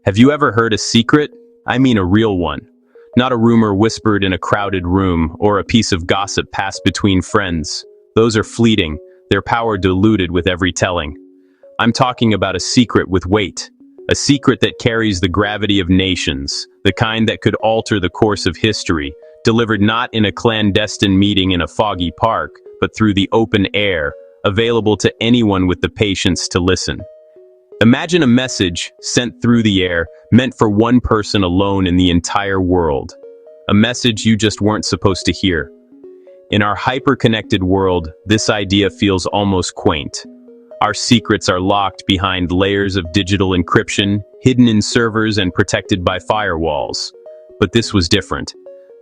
Have you ever heard a secret? I mean a real one. Not a rumor whispered in a crowded room, or a piece of gossip passed between friends. Those are fleeting, their power diluted with every telling. I'm talking about a secret with weight. A secret that carries the gravity of nations, the kind that could alter the course of history, delivered not in a clandestine meeting in a foggy park, but through the open air, available to anyone with the patience to listen. Imagine a message sent through the air, meant for one person alone in the entire world. A message you just weren't supposed to hear. In our hyper-connected world, this idea feels almost quaint. Our secrets are locked behind layers of digital encryption, hidden in servers and protected by firewalls. But this was different.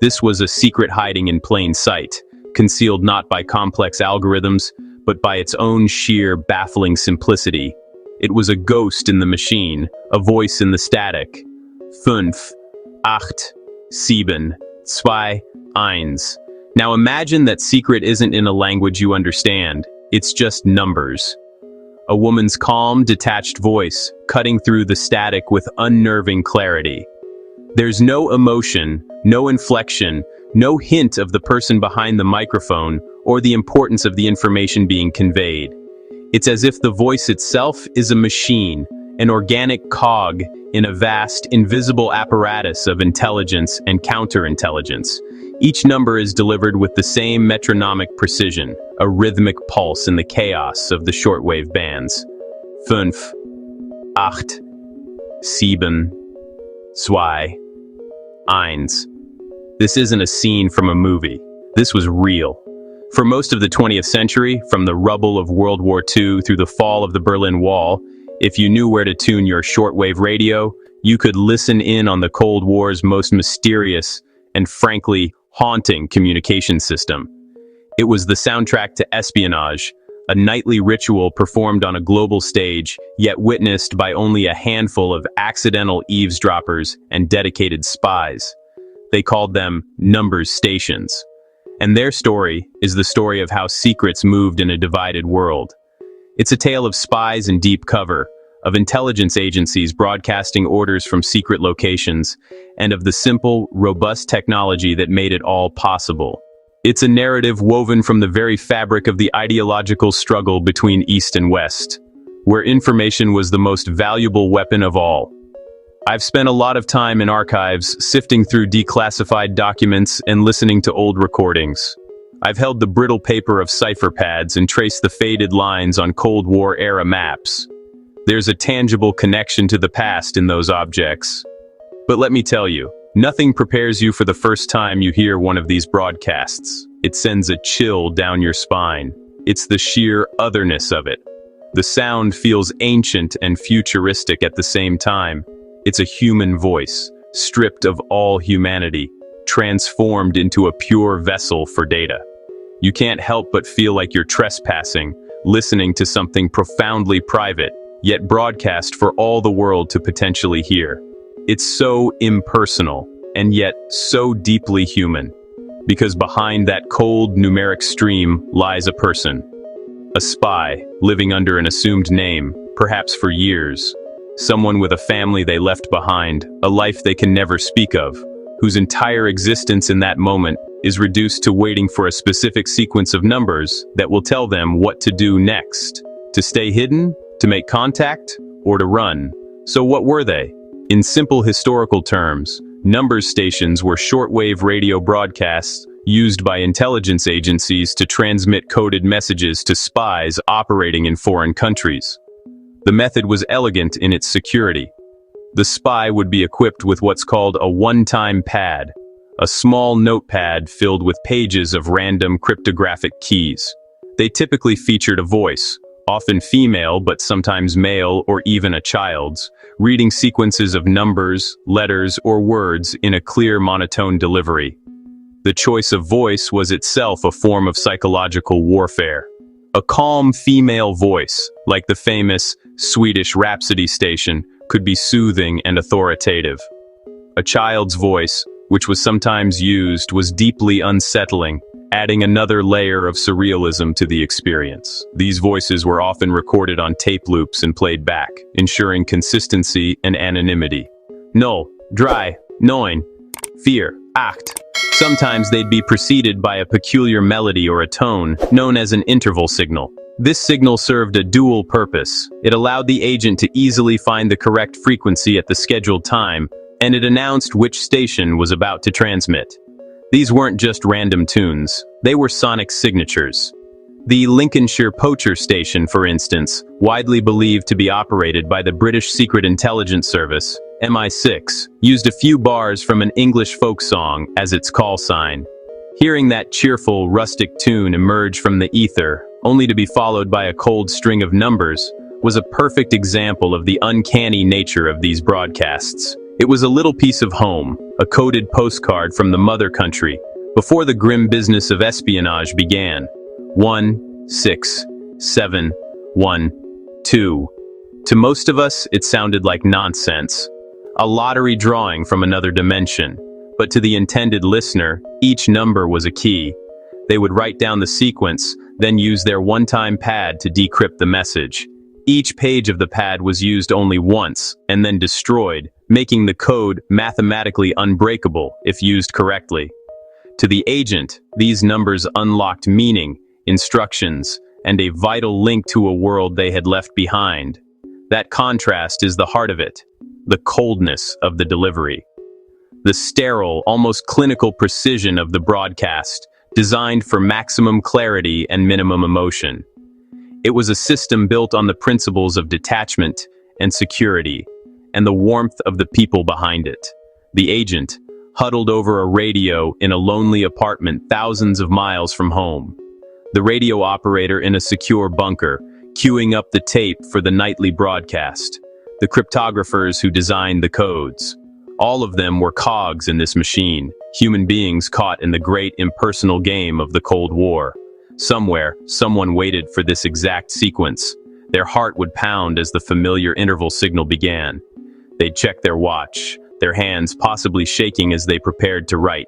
This was a secret hiding in plain sight, concealed not by complex algorithms, but by its own sheer, baffling simplicity. It was a ghost in the machine, a voice in the static. 5, 8, 7, 2, 1. Now imagine that secret isn't in a language you understand. It's just numbers. A woman's calm, detached voice, cutting through the static with unnerving clarity. There's no emotion, no inflection, no hint of the person behind the microphone or the importance of the information being conveyed. It's as if the voice itself is a machine, an organic cog in a vast, invisible apparatus of intelligence and counterintelligence. Each number is delivered with the same metronomic precision, a rhythmic pulse in the chaos of the shortwave bands. 5, 8, 7, 2, 1. This isn't a scene from a movie. This was real. For most of the 20th century, from the rubble of World War II through the fall of the Berlin Wall, if you knew where to tune your shortwave radio, you could listen in on the Cold War's most mysterious and frankly haunting communication system. It was the soundtrack to Espionage, a nightly ritual performed on a global stage, yet witnessed by only a handful of accidental eavesdroppers and dedicated spies. They called them numbers stations. And their story is the story of how secrets moved in a divided world. It's a tale of spies in deep cover, of intelligence agencies broadcasting orders from secret locations, and of the simple, robust technology that made it all possible. It's a narrative woven from the very fabric of the ideological struggle between East and West, where information was the most valuable weapon of all. I've spent a lot of time in archives, sifting through declassified documents and listening to old recordings. I've held the brittle paper of cipher pads and traced the faded lines on Cold War-era maps. There's a tangible connection to the past in those objects. But let me tell you, nothing prepares you for the first time you hear one of these broadcasts. It sends a chill down your spine. It's the sheer otherness of it. The sound feels ancient and futuristic at the same time. It's a human voice, stripped of all humanity, transformed into a pure vessel for data. You can't help but feel like you're trespassing, listening to something profoundly private, yet broadcast for all the world to potentially hear. It's so impersonal, and yet so deeply human. Because behind that cold, numeric stream lies a person. A spy, living under an assumed name, perhaps for years. Someone with a family they left behind, a life they can never speak of, whose entire existence in that moment is reduced to waiting for a specific sequence of numbers that will tell them what to do next. To stay hidden, to make contact, or to run. So what were they? In simple historical terms, numbers stations were shortwave radio broadcasts used by intelligence agencies to transmit coded messages to spies operating in foreign countries. The method was elegant in its security. The spy would be equipped with what's called a one-time pad, a small notepad filled with pages of random cryptographic keys. They typically featured a voice, often female but sometimes male or even a child's, reading sequences of numbers, letters, or words in a clear monotone delivery. The choice of voice was itself a form of psychological warfare. A calm female voice, like the famous Swedish Rhapsody station, could be soothing and authoritative. A child's voice, which was sometimes used, was deeply unsettling, adding another layer of surrealism to the experience. These voices were often recorded on tape loops and played back, ensuring consistency and anonymity. Null, dry, neun, vier, acht. Sometimes they'd be preceded by a peculiar melody or a tone, known as an interval signal. This signal served a dual purpose. It allowed the agent to easily find the correct frequency at the scheduled time, and it announced which station was about to transmit. These weren't just random tunes, they were sonic signatures. The Lincolnshire Poacher station, for instance, widely believed to be operated by the British Secret Intelligence Service, MI6, used a few bars from an English folk song as its call sign. Hearing that cheerful, rustic tune emerge from the ether, only to be followed by a cold string of numbers, was a perfect example of the uncanny nature of these broadcasts. It was a little piece of home, a coded postcard from the mother country, before the grim business of espionage began. 1, 6, 7, 1, 2. To most of us, it sounded like nonsense. A lottery drawing from another dimension. But to the intended listener, each number was a key. They would write down the sequence, then use their one-time pad to decrypt the message. Each page of the pad was used only once, and then destroyed, making the code mathematically unbreakable if used correctly. To the agent, these numbers unlocked meaning, instructions, and a vital link to a world they had left behind. That contrast is the heart of it, the coldness of the delivery. The sterile, almost clinical precision of the broadcast, designed for maximum clarity and minimum emotion. It was a system built on the principles of detachment and security, and the warmth of the people behind it. The agent, huddled over a radio in a lonely apartment thousands of miles from home. The radio operator in a secure bunker, queuing up the tape for the nightly broadcast. The cryptographers who designed the codes. All of them were cogs in this machine, human beings caught in the great impersonal game of the Cold War. Somewhere, someone waited for this exact sequence. Their heart would pound as the familiar interval signal began. They'd check their watch, their hands possibly shaking as they prepared to write.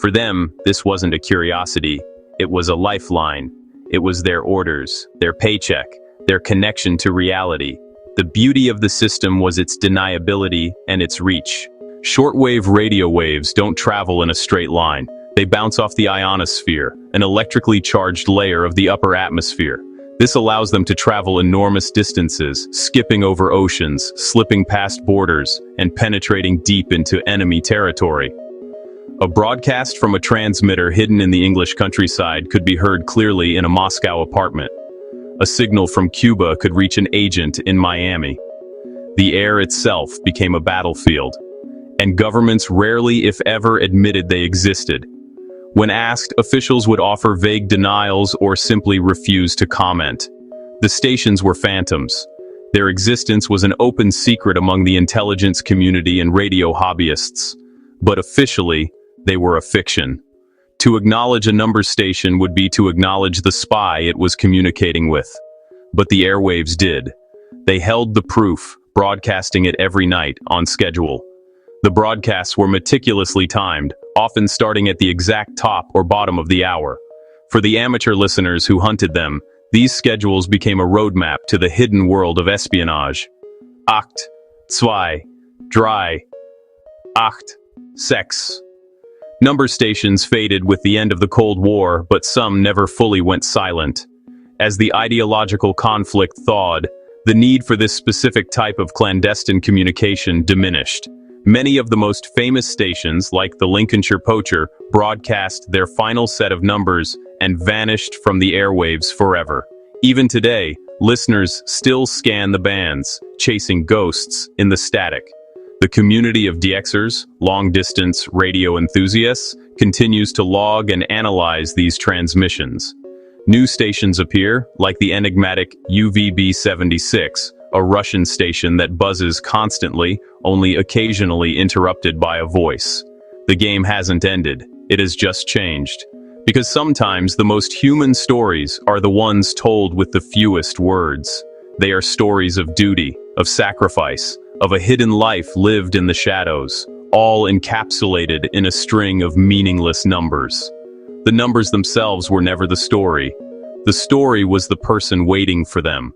For them, this wasn't a curiosity. It was a lifeline. It was their orders, their paycheck, their connection to reality. The beauty of the system was its deniability and its reach. Shortwave radio waves don't travel in a straight line. They bounce off the ionosphere, an electrically charged layer of the upper atmosphere. This allows them to travel enormous distances, skipping over oceans, slipping past borders, and penetrating deep into enemy territory. A broadcast from a transmitter hidden in the English countryside could be heard clearly in a Moscow apartment. A signal from Cuba could reach an agent in Miami. The air itself became a battlefield, and governments rarely, if ever, admitted they existed. When asked, officials would offer vague denials or simply refuse to comment. The stations were phantoms. Their existence was an open secret among the intelligence community and radio hobbyists. But officially, they were a fiction. To acknowledge a number station would be to acknowledge the spy it was communicating with. But the airwaves did. They held the proof, broadcasting it every night, on schedule. The broadcasts were meticulously timed, often starting at the exact top or bottom of the hour. For the amateur listeners who hunted them, these schedules became a roadmap to the hidden world of espionage. Acht, zwei, drei, acht, sechs. Number stations faded with the end of the Cold War, but some never fully went silent. As the ideological conflict thawed, the need for this specific type of clandestine communication diminished. Many of the most famous stations, like the Lincolnshire Poacher, broadcast their final set of numbers and vanished from the airwaves forever. Even today, listeners still scan the bands, chasing ghosts in the static. The community of DXers, long-distance radio enthusiasts, continues to log and analyze these transmissions. New stations appear, like the enigmatic UVB-76, a Russian station that buzzes constantly, only occasionally interrupted by a voice. The game hasn't ended, it has just changed. Because sometimes the most human stories are the ones told with the fewest words. They are stories of duty, of sacrifice, of a hidden life lived in the shadows, all encapsulated in a string of meaningless numbers. The numbers themselves were never the story. The story was the person waiting for them,